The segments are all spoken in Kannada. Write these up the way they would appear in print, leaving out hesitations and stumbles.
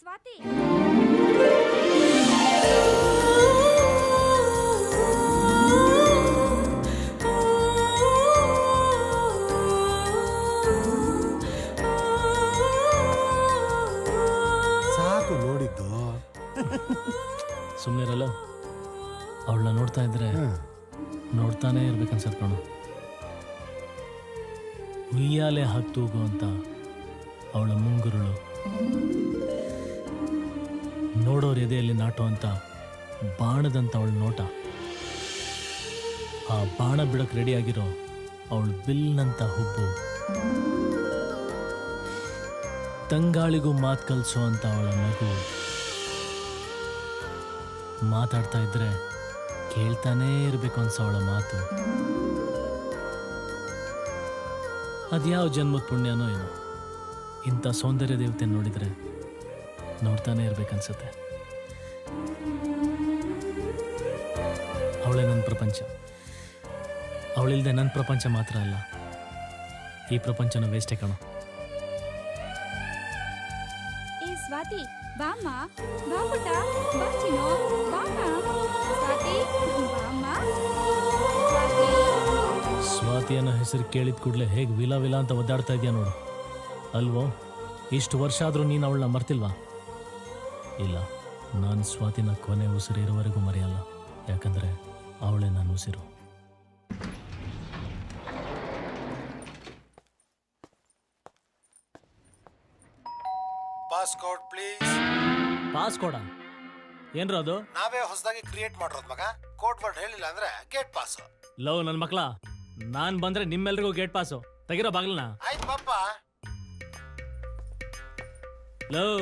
ಸ್ವಾತಿ ಸಾಕು ನೋಡಿದ್ದು. ಸುಮ್ಮನಿರಲ್ಲ, ಅವಳನ್ನ ನೋಡ್ತಾ ಇದ್ರೆ ನೋಡ್ತಾನೆ ಇರ್ಬೇಕನ್ಸತ್ ಕಣು. ಉಯ್ಯಾಲೆ ಹಾಕಿ ತೂಗು ಅಂತ ಅವಳ ಮುಂಗುರುಳು, ನೋಡೋರ್ ಎದೆಯಲ್ಲಿ ನಾಟುವಂತ ಬಾಣದಂತ ಅವಳ ನೋಟ, ಆ ಬಾಣ ಬಿಡಕ್ ರೆಡಿ ಆಗಿರೋ ಅವಳು ಬಿಲ್ನಂತ ಹುಬ್ಬು, ತಂಗಾಳಿಗೂ ಮಾತು ಕಲಿಸೋ ಅಂತ ಅವಳ ನಗು, ಮಾತಾಡ್ತಾ ಇದ್ರೆ ಕೇಳ್ತಾನೇ ಇರಬೇಕು ಅನ್ಸೋ ಅವಳ ಮಾತು. ಅದ್ಯಾವ ಜನ್ಮದ ಪುಣ್ಯನೋ ಏನೋ, ಇಂಥ ಸೌಂದರ್ಯ ದೇವತೆ ನೋಡಿದ್ರೆ ನೋಡ್ತಾನೆ ಇರ್ಬೇಕನ್ಸುತ್ತೆ. ಅವಳೇ ನನ್ನ ಪ್ರಪಂಚ. ಅವಳಿಲ್ದೆ ನನ್ನ ಪ್ರಪಂಚ ಮಾತ್ರ ಅಲ್ಲ, ಈ ಪ್ರಪಂಚನೂ ವೇಸ್ಟೇ ಕಣೋ. ಸ್ವಾತಿ ಬಾಮ್ಮ, ಬಾ ಪುಟ್ಟ, ಬಾ ಚಿನ್ನು, ಬಾಮ್ಮ. ಸ್ವಾತಿ ಬಾಮ್ಮ. ಸ್ವಾತಿ ಅನ್ನೋ ಹೆಸರು ಕೇಳಿದ ಕೂಡಲೇ ಹೇಗೆ ವಿಲ ವಿಲ ಅಂತ ಒದ್ದಾಡ್ತಾ ಇದೆಯಾ ನೋಡು. ಅಲ್ವೋ, ಇಷ್ಟು ವರ್ಷ ಆದರೂ ನೀನು ಅವಳನ್ನ ಮರ್ತಿಲ್ವಾ? ಇಲ್ಲ, ನಾನು ಸ್ವಾತಿನ ಕೊನೆ ಉಸಿರು ಇರೋವರೆಗೂ ಮರೆಯಲ್ಲ. ಯಾಕಂದರೆ ಅವಳೇ ನಾನು ಉಸಿರು. Passcode please. ಪಾಸ್ ಕೊಡ ಏನ್ರ ಅದು? ನಾವೇ ಹೊಸದಾಗಿ ಕ್ರಿಯೇಟ್ ಮಾಡಿರೋದು ಮಗ. ಕೋಡ್ ವರ್ಡ್ ಹೇಳಿಲ್ಲ ಅಂದ್ರೆ ಗೇಟ್ ಪಾಸ್. ಲವ್ ನನ್ನ ಮಕ್ಳ, ನಾನ್ ಬಂದ್ರೆ ನಿಮ್ಮೆಲ್ರಿಗೂ ಗೇಟ್ ಪಾಸು. ತೆಗಿರೋ ಬಾಗ್ಲನ. ಆಯ್ತು ಪಾಪ. ಲವ್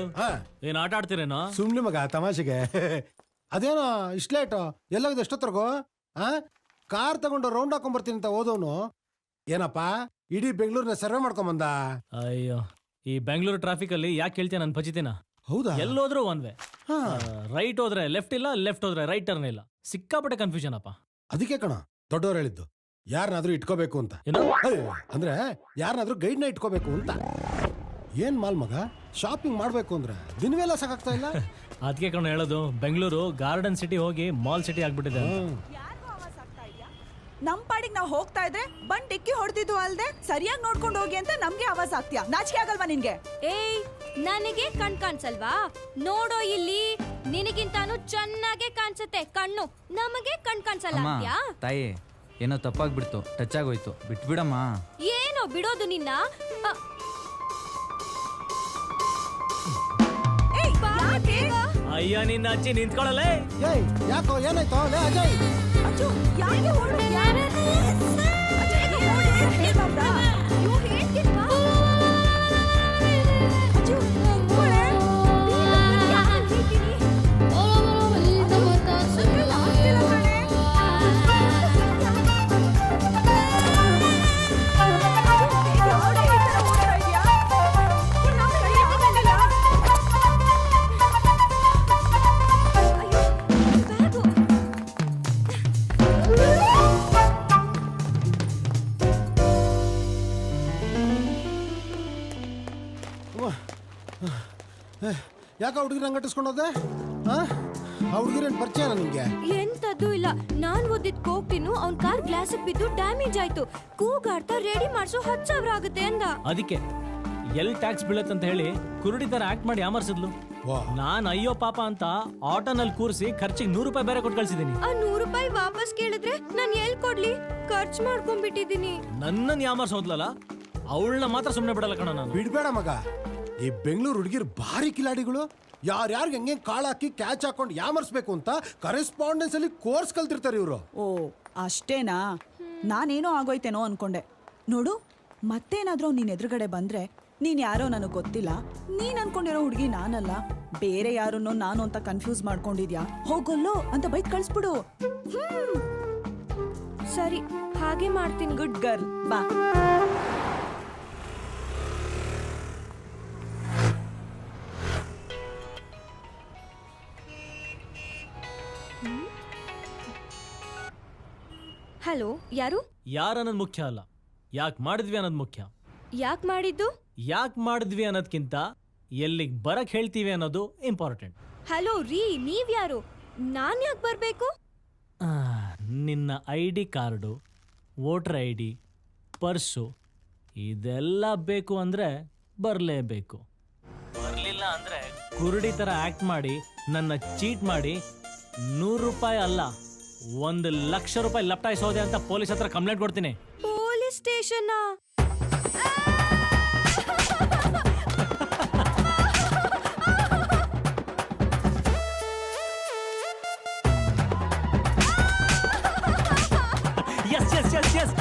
ಏನ್ ಆಟ ಆಡ್ತೀರೇನೋ? ಸುಮ್ನೆ ಮಗ, ತಮಾಷೆಗೆ. ಅದೇನೋ ಇಷ್ಟು ಲೇಟು, ಎಲ್ಲೋಗಿದೆ ಎಷ್ಟೊತ್ತರ್ಗು? ಕಾರ್ ತಗೊಂಡು ರೌಂಡ್ ಹಾಕೊಂಡ್ ಬರ್ತೀನಿ ಅಂತ ಹೋದವನು ಏನಪ್ಪ ಇಡೀ ಬೆಂಗಳೂರಿನ ಸರ್ವೆ ಮಾಡ್ಕೊಂಬಂದ. ಅಯ್ಯೋ, ಈ ಬೆಂಗಳೂರು ಟ್ರಾಫಿಕ್ ಅಲ್ಲಿ ಯಾಕೆ ಕೇಳ್ತೀಯ ನನ್ನ ಭಜಿತಿನ? ಹೌದಾ? ಎಲ್ಲೋದ್ರೂ ಒನ್ ವೇ. ರೈಟ್ ಹೋದ್ರೆ ಲೆಫ್ಟ್ ಇಲ್ಲ, ಲೆಫ್ಟ್ ಹೋದ್ರೆ ರೈಟ್ ಟರ್ನ್ ಇಲ್ಲ. ಸಿಕ್ಕಾಪಟ್ಟೆ ಕನ್ಫ್ಯೂಷನ್ ಅಪ್ಪ. ಅದಕ್ಕೆ ಕಣ ದೊಡ್ಡವ್ರು ಹೇಳಿದ್ದು, ಯಾರನ್ನಾದ್ರೂ ಇಟ್ಕೋಬೇಕು ಅಂತ. ಅಂದ್ರೆ ಯಾರನ್ನಾದ್ರೂ ಗೈಡ್ನ ಇಟ್ಕೋಬೇಕು ಅಂತ. ಏನ್ ಮಾಲ್ ಮಗ, ಶಾಪಿಂಗ್ ಮಾಡ್ಬೇಕು ಅಂದ್ರೆ ದಿನವೆಲ್ಲ ಸಾಕಾಗ್ತಾ ಇಲ್ಲ. ಅದಕ್ಕೆ ಕಣ ಹೇಳೋದು, ಬೆಂಗಳೂರು ಗಾರ್ಡನ್ ಸಿಟಿ ಹೋಗಿ ಮಾಲ್ ಸಿಟಿ ಆಗ್ಬಿಟ್ಟಿದೆ. ನಮ್ ಪಾಡಿಗೆ ನಾವು ಹೋಗ್ತಾ ಇದ್ರೆ ಬಂದ್ ಡಿಕ್ಕಿ ಹೊಡೆದಿದ್ದು ಅಲ್ದೆ ಸರಿಯಾಗಿ ನೋಡ್ಕೊಂಡು ಹೋಗಿ ಅಂತ ನಮ್ಗೆ ಆವಾಜ್ ಆಗ್ತೀಯಾ? ನಾಚಿಕೆ ಆಗಲ್ವಾ ನಿನ್ಗೆ? ಏಯ್, ನನಗೆ ಕಣ್ ಕಾಣಿಸಲ್ವಾ? ನೋಡೋ ಇಲ್ಲಿ, ನಿನಗಿಂತಾನು ಚೆನ್ನಾಗೆ ಕಾಣಿಸುತ್ತೆ ಕಣ್ಣು, ನಮಗೆ ಕಣ್ ಕಾಣಿಸಲ್ಲ ಅಂತ್ಯಾ? ತಾಯಿ, ಏನೋ ತಪ್ಪಾಗ್ಬಿಡ್ತು, ಟಚ್ ಆಗೋಯ್ತು, ಬಿಟ್ಬಿಡಮ್ಮ. ಏನೋ ಬಿಡೋದು ನಿನ್ನ? ಅಯ್ಯ, ನಿನ್ನ ಅಜ್ಜಿ ನಿಂತ್ಕೊಳ್ಳಲೇ. ಯಾಕೋ ಏನಾಯ್ತು? ಅಜಯ್ ಅಚ್ಚು, ಯಾಕೆ ಹೊರಡು? ಹೇಳ್ಬಾರ್ದಾ? ಅಚ್ಚು, ಯಾಕ ಹುಡುಗಿರ ಅಂಗಟಿಸ್ಕೊಂಡೋದೆ? ಆ ಹುಡುಗಿರೇನ್ ಪರಿಚಯ ನಿಮ್ಗೆ? ಎಂತದ್ದು ಇಲ್ಲ, ನಾನ್ ಓದಿದ್ ಕೋಕ್ಟಿನು ಅವ್ನ್ ಕಾರ್ ಗ್ಲಾಸ್ ಬಿದ್ದು ಡ್ಯಾಮೇಜ್ ಆಯ್ತು. ಕೂಗಾಡ್ತಾ ರೆಡಿ ಮಾಡ್ಸೋ 10,000 ಆಗುತ್ತೆ ಅಂದ. ಅದಕ್ಕೆ ಎಲ್ ಟ್ಯಾಕ್ಸ್ ಬೀಳತ್ತಂತ ಹೇಳಿ ಕುರುಡಿ ತರ ಆಕ್ಟ್ ಮಾಡಿ ಯಾಮರ್ಸಿದ್ಲು. ನಾನ್ ಅಯ್ಯೋ ಪಾಪ ಅಂತ ಆಟೋನಲ್ಲಿ ಕೂರಿಸಿ ಖರ್ಚಿಗೆ 100 ರೂಪಾಯಿ ಬೇರೆ ಕೊಟ್ಟು ಕಳ್ಸಿದೀನಿ. ಆ 100 ರೂಪಾಯಿ ವಾಪಸ್ ಕೇಳಿದ್ರೆ ನಾನ್ ಎಲ್ ಕೊಡ್ಲಿ? ಖರ್ಚು ಮಾಡ್ಕೊಂಡ್ಬಿಟ್ಟಿದೀನಿ. ನನ್ನನ್ ಯಾಮರ್ಸೋದ್ಲಲ್ಲ, ಅವಳನ್ನ ಮಾತ್ರ ಸುಮ್ನೆ ಬಿಡಲ್ಲ ಕಣ ನಾನು. ಬಿಡ್ಬೇಡ ಮಗ, ಈ ಬೆಂಗಳೂರು ಹುಡುಗಿರ್ ಭಾರಿ ಕಿಲಾಡಿಗಳು. ಯಾರ್ಯಾರಿಗೆ ಹೆಂಗೆ ಕಾಳು ಹಾಕಿ ಕ್ಯಾಚ್ ಹಾಕೊಂಡು ಯಾಮರ್ಸ್ಬೇಕು ಅಂತ ಕರೆಸ್ಪಾಂಡೆನ್ಸ್ ಅಲ್ಲಿ ಕೋರ್ಸ್ ಕಲ್ತಿರ್ತಾರೆ ಇವರು. ಓ ಅಷ್ಟೇನಾ? ನಾನೇನೋ ಆಗೋಯ್ತೇನೋ ಅನ್ಕೊಂಡೆ. ನೋಡು, ಮತ್ತೇನಾದ್ರೂ ನೀನ್ ಎದುರುಗಡೆ ಬಂದ್ರೆ, ನೀನ್ ಯಾರೋ ನನಗ್ ಗೊತ್ತಿಲ್ಲ, ನೀನ್ ಅನ್ಕೊಂಡಿರೋ ಹುಡುಗಿ ನಾನಲ್ಲ, ಬೇರೆ ಯಾರನ್ನೋ ನಾನು ಅಂತ ಕನ್ಫ್ಯೂಸ್ ಮಾಡ್ಕೊಂಡಿದ್ಯಾ, ಹೋಗೊಲ್ಲೋ ಅಂತ ಬೈಕ್ ಕಳಿಸ್ಬಿಡು. ಸರಿ, ಹಾಗೆ ಮಾಡ್ತೀನಿ. ಗುಡ್ ಗರ್ಲ್, ಬಾ. ಹಲೋ, ಯಾರು? ಯಾರನ್ನೋದು ಮುಖ್ಯ ಅಲ್ಲ, ಯಾಕೆ ಮಾಡಿದ್ವಿ ಅನ್ನೋದು ಮುಖ್ಯ. ಯಾಕೆ ಮಾಡಿದ್ದು? ಯಾಕೆ ಮಾಡಿದ್ವಿ ಅನ್ನೋದ್ಕಿಂತ ಎಲ್ಲಿಗೆ ಬರಕ್ ಹೇಳ್ತೀವಿ ಅನ್ನೋದು ಇಂಪಾರ್ಟೆಂಟ್. ಹಲೋ ರೀ, ನೀವ್ಯಾರು? ನಾನ್ ಯಾಕೆ ಬರ್ಬೇಕು? ನಿನ್ನ ID card, voter ID, purse ಇದೆಲ್ಲ ಬೇಕು ಅಂದರೆ ಬರಲೇಬೇಕು. ಬರಲಿಲ್ಲ ಅಂದರೆ ಕುರುಡಿ ಥರ ಆ್ಯಕ್ಟ್ ಮಾಡಿ ನನ್ನ ಚೀಟ್ ಮಾಡಿ 100 ರೂಪಾಯಿ ಅಲ್ಲ 1,00,000 ರೂಪಾಯಿ ಲಪ್ಟಾಯಿಸೋದೆ ಅಂತ ಪೊಲೀಸ್ ಹತ್ರ ಕಂಪ್ಲೇಂಟ್ ಕೊಡ್ತೀನಿ. Police station? Yes yes yes yes.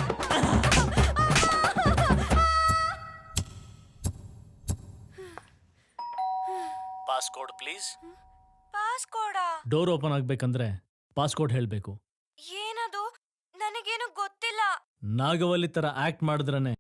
Passcode please. ಪಾಸ್ಕೋಡ? ಡೋರ್ ಓಪನ್ ಆಗ್ಬೇಕಂದ್ರೆ ಪಾಸ್ಕೋಡ್ ಹೇಳಬೇಕು. ಏನದು? ನನಗೇನು ಗೊತ್ತಿಲ್ಲ. ನಾಗವಲ್ಲಿ ತರ ಆಕ್ಟ್ ಮಾಡಿದ್ರನೆ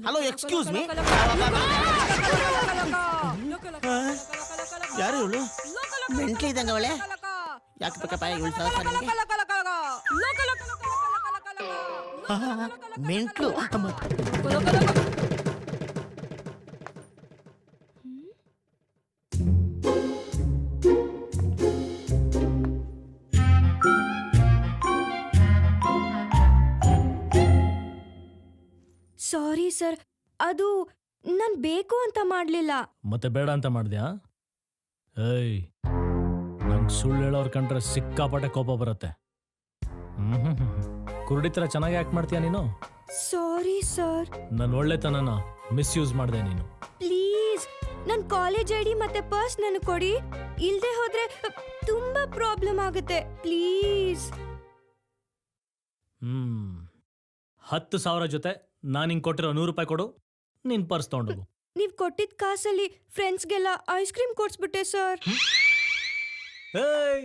ಹಲೋ, ಎಕ್ಸ್ಕ್ಯೂಸ್ ಮೀ. ಯಾರು ಇವಳು? ಮೆಂಟ್ಲಿ ಇದ್ದಂಗೆ ಅವಳೆ. ಯಾಕೆ ಬೇಕಪ್ಪ ಇವಳು ಸಹ ನಿಮಗೆ? ಮೆಂಟ್ಲು. ಸಾರಿ ಸರ್, ಅದು ನಾನ್ ಬೇಕು ಅಂತ ಮಾಡ್ಲಿಲ್ಲ. ಮತ್ತೆ ಬೇಡ ಅಂತ ಮಾಡಿದ್ಯಾ? ಏಯ್, ನಂಗೆ ಸುಳ್ಳು ಹೇಳೋರ್ ಕಂಡ್ರೆ ಸಿಕ್ಕಾಪಟ್ಟೆ ಕೋಪ ಬರುತ್ತೆ. ಕುರುಡಿ ಥರ ಚೆನ್ನಾಗಿ ಆಕ್ಟ್ ಮಾಡ್ತೀಯ ನೀನು. Sorry sir. ನನ್ನ ಒಳ್ಳೆತನನ ಮಿಸ್ಯೂಸ್ ಮಾಡಿದೆ ನೀನು. ಪ್ಲೀಸ್ ನನ್ ಕಾಲೇಜ್ ID ಮತ್ತೆ ಪರ್ಸ್ ನನಗೆ ಕೊಡಿ. ಇಲ್ದೆ ಹೋದ್ರೆ ತುಂಬಾ ಪ್ರಾಬ್ಲಮ್ ಆಗುತ್ತೆ. ಪ್ಲೀಸ್. 10,000 ಜೊತೆ ನಾನು ಹಿಂಗೆ ಕೊಟ್ಟಿರೋ 100 ರೂಪಾಯಿ ಕೊಡು, ನಿನ್ ಪರ್ಸ್ ತಗೊಂಡೋಗು. ನೀವ್ ಕೊಟ್ಟಿದ್ ಕಾಸಲ್ಲಿ ಫ್ರೆಂಡ್ಸ್ಗೆಲ್ಲ ಐಸ್ ಕ್ರೀಮ್ ಕೊಡ್ಸ್ಬಿಟ್ಟೆ ಸರ್. ಏಯ್,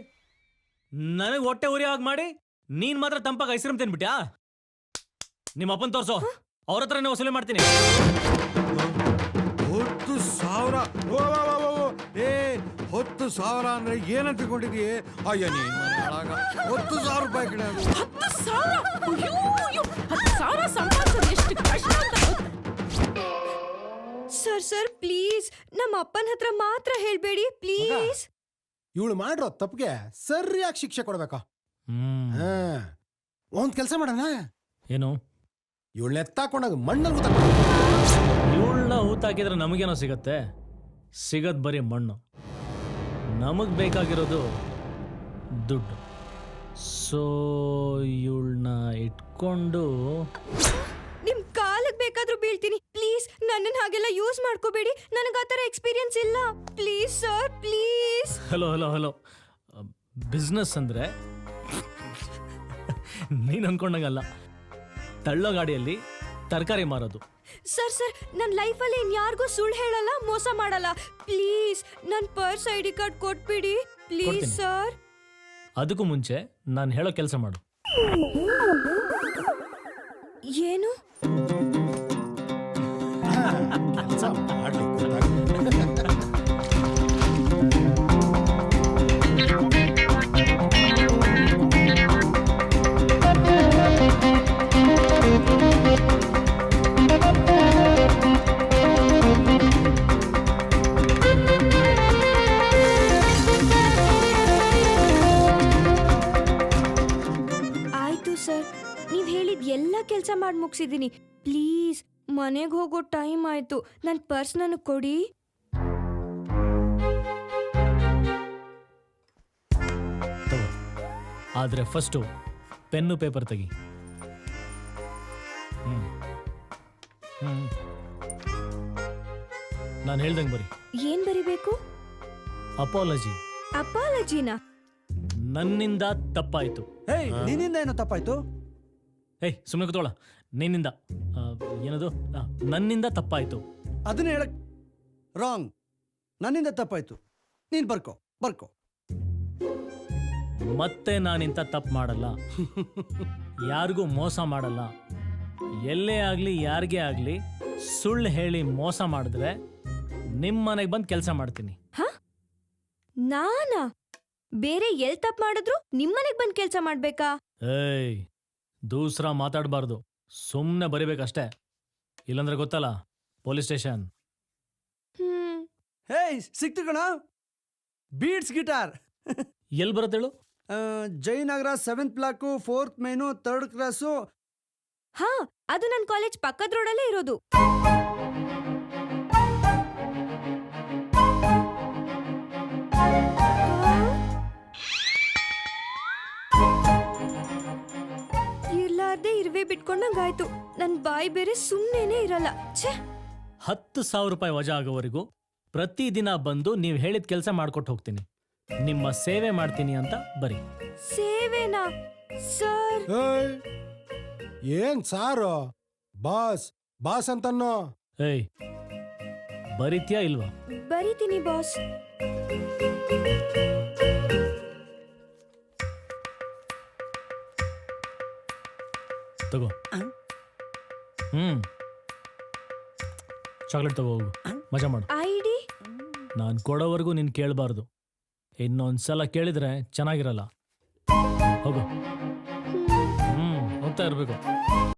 ನನಗೆ ಹೊಟ್ಟೆ ಉರಿಯಾಗಿ ಮಾಡಿ ನೀನ್ ಮಾತ್ರ ತಂಪಾಗಿ ಐಸ್ ಕ್ರೀಮ್ ತಿನ್ಬಿಟ್ಯಾ? ನಿಮ್ಮ ಅಪ್ಪನ್ ತೋರ್ಸೋ, ಅವ್ರ ಹತ್ರನೇ ವಸೂಲಿ ಮಾಡ್ತೀನಿ. 10,000? 10,000 ಅಂದ್ರೆ ಏನಂತ ತಿಳ್ಕೊಂಡಿದೀಯ? ಅಯ್ಯ ನೀನ್ 10,000 ರೂಪಾಯಿ ಕಡೆ ಅದು. 10,000 ಸಂಪಾದಿಸೋದು ಎಷ್ಟು ಕಷ್ಟ ಅಂತ. ಸರ್ ಪ್ಲೀಸ್ ನಮ್ಮ ಅಪ್ಪನ ಹತ್ರ ಮಾತ್ರ ಹೇಳ್ಬೇಡಿ ಪ್ಲೀಸ್. ಇವಳು ಮಾಡಿರೋ ತಪ್ಪಿಗೆ ಸರಿಯಾಗಿ ಶಿಕ್ಷೆ ಕೊಡ್ಬೇಕಾ? ಒಂದ್ ಕೆಲಸ ಮಾಡೋಣ. ಏನು? ಇವಳನ್ನ ಎತ್ತಾಕೊಂಡಾಗ ಮಣ್ಣಲ್ಲಿ ಊತ. ಇವಳನ್ನ ಊತಾಕಿದ್ರೆ ನಮಗೇನೋ ಸಿಗತ್ತೆ? ಸಿಗದ್ ಬರೀ ಮಣ್ಣು. ನಮಗ್ ಬೇಕಾಗಿರೋದು ದುಡ್ಡು. ಸೊ ಇವಳನ್ನ ಇಟ್ಕೊಂಡು ನಿಮ್ ಕಾಲಕ್ಕೆ ಬೇಕಾದ್ರೂ ಬೀಳ್ತೀನಿ. ಪ್ಲೀಸ್ ನನ್ನನ್ನು ಹಾಗೆಲ್ಲ ಯೂಸ್ ಮಾಡ್ಕೋಬೇಡಿ. ನನಗೆ ಆ ಥರ ಎಕ್ಸ್ಪೀರಿಯನ್ಸ್ ಇಲ್ಲ. Please sir, please. Hello hello hello, business ಅಂದ್ರೆ ನೀನು ಅನ್ಕೊಂಡಂಗಲ್ಲ. ತಳ್ಳೋ ಗಾಡಿಯಲ್ಲಿ ತರಕಾರಿ ಮಾರೋದು. ಸರ್ ನನ್ನ ಲೈಫಲ್ಲಿ ಇನ್ಯಾರಿಗೂ ಸುಳ್ಳು ಹೇಳಲ್ಲ, ಮೋಸ ಮಾಡಲ್ಲ. ಪ್ಲೀಸ್ ನನ್ನ ಪರ್ಸ್ ID ಕಾರ್ಡ್ ಕೊಟ್ಬಿಡಿ ಪ್ಲೀಸ್ ಕೊಡ್ತೀನಿ. ಸರ್. ಅದಕ್ಕೂ ಮುಂಚೆ ನಾನು ಹೇಳೋ ಕೆಲಸ ಮಾಡು. ಏನು? ಕೆಲಸ ಮಾಡ್ಲಿ ಆಯ್ತು ಸರ್, ನೀವ್ ಹೇಳಿದ ಎಲ್ಲ ಕೆಲಸ ಮಾಡಿ ಮುಗಿಸಿದ್ದೀನಿ. ಪ್ಲೀಸ್ ಮನೆಗೆ ಹೋಗೋ ಟೈಮ್ ಆಯ್ತು. ನನ್ನ ಪರ್ಸ್ ನನಗೆ ಕೊಡಿ. ತಗೋ. ಆದ್ರೆ ಫಸ್ಟು ಪೆನ್ನು ಪೇಪರ್ ತೆಗಿ. ನಾನು ಹೇಳ್ದಂಗೆ ಬರಿ. ಏನ್ ಬರಿಬೇಕು? ಅಪಾಲಜಿ. ಅಪಾಲಜಿನ? ನನ್ನಿಂದ ತಪ್ಪಾಯ್ತು. ಹೇಯ್ ನಿನ್ನಿಂದ ಏನೋ ತಪ್ಪಾಯ್ತು? ಏಯ್ ಸುಮ್ಮನೆ ಕೂತ್ಕೊಳ್ಳ. ನಿನ್ನಿಂದ ಏನದು ನನ್ನಿಂದ ತಪ್ಪಾಯ್ತು. ಅದನ್ನ ಹೇಳಕ್ ರಾಂಗ್. ನನ್ನಿಂದ ತಪ್ಪಾಯ್ತು. ನೀನ್ ಬರ್ಕೋ. ಮತ್ತೆ ನಾನಿಂತ ತಪ್ಪು ಮಾಡಲ್ಲ. ಯಾರಿಗೂ ಮೋಸ ಮಾಡಲ್ಲ. ಎಲ್ಲೇ ಆಗ್ಲಿ ಯಾರಿಗೇ ಆಗ್ಲಿ ಸುಳ್ಳು ಹೇಳಿ ಮೋಸ ಮಾಡಿದ್ರೆ ನಿಮ್ಮ ಮನೆಗೆ ಬಂದು ಕೆಲಸ ಮಾಡ್ತೀನಿ. ನಾನಾ? ಬೇರೆ ಎಲ್ ತಪ್ಪು ಮಾಡಿದ್ರು ನಿಮ್ಮನೆಗ್ ಬಂದ್ ಕೆಲ್ಸ ಮಾಡ್ಬೇಕಾ? ಏಯ್ ದೂಸ್ರಾ ಮಾತಾಡಬಾರ್ದು. ಸುಮ್ಮನೆ ಬರಿಬೇಕಷ್ಟೇ. ಇಲ್ಲಂದ್ರೆ ಗೊತ್ತಲ್ಲ, ಪೊಲೀಸ್ ಸ್ಟೇಷನ್. ಹೇಯ್ ಸಿಕ್ತು ಕಣ. Beats guitar. ಎಲ್ಲಿ ಬರುತ್ತೆ ಹೇಳು? Jayanagar 7th block 4th main 3rd cross. ಹಾ, ಅದು ನನ್ ಕಾಲೇಜ್ ಪಕ್ಕದ ರೋಡಲ್ಲೇ ಇರೋದು. ಇರ್ಲಾರ್ದೆ ಇರುವೆ ಬಿಟ್ಕೊಂಡಂಗಾಯ್ತು. ನನ್ ಬಾಯಿ ಬೇರೆ ಸುಮ್ನೇನೆ ಇರಲ್ಲ. ಛೇ, 10,000 ರೂಪಾಯಿ ವಜಾ ಆಗೋವರೆಗೂ ಪ್ರತಿದಿನ ಬಂದು ನೀವು ಹೇಳಿದ ಕೆಲಸ ಮಾಡ್ಕೊಟ್ಟು ಹೋಗ್ತೀನಿ. ನಿಮ್ಮ ಸೇವೆ ಮಾಡ್ತೀನಿ ಅಂತ ಬರಿ. ಸೇವೆನಾ ಸರ್? ಏಯ್, ಏನ್ ಸಾರು? ಬಾಸ್ ಅಂತನ್ನೋ. ಏಯ್ ಬರಿತ್ಯಾ ಇಲ್ವಾ? ಬರೀತೀನಿ ಬಾಸ್. ತಗೋ. ಚಾಕ್ಲೇಟ್ ತಗೋ, ಹೋಗು, ಮಜಾ ಮಾಡು. ಐಡಿ? ನಾನು ಕೊಡೋವರೆಗೂ ನೀನು ಕೇಳಬಾರ್ದು. ಇನ್ನೊಂದ್ಸಲ ಕೇಳಿದ್ರೆ ಚೆನ್ನಾಗಿರಲ್ಲ. ಹೋಗು. ಹೋಗ್ತಾ ಇರ್ಬೇಕು.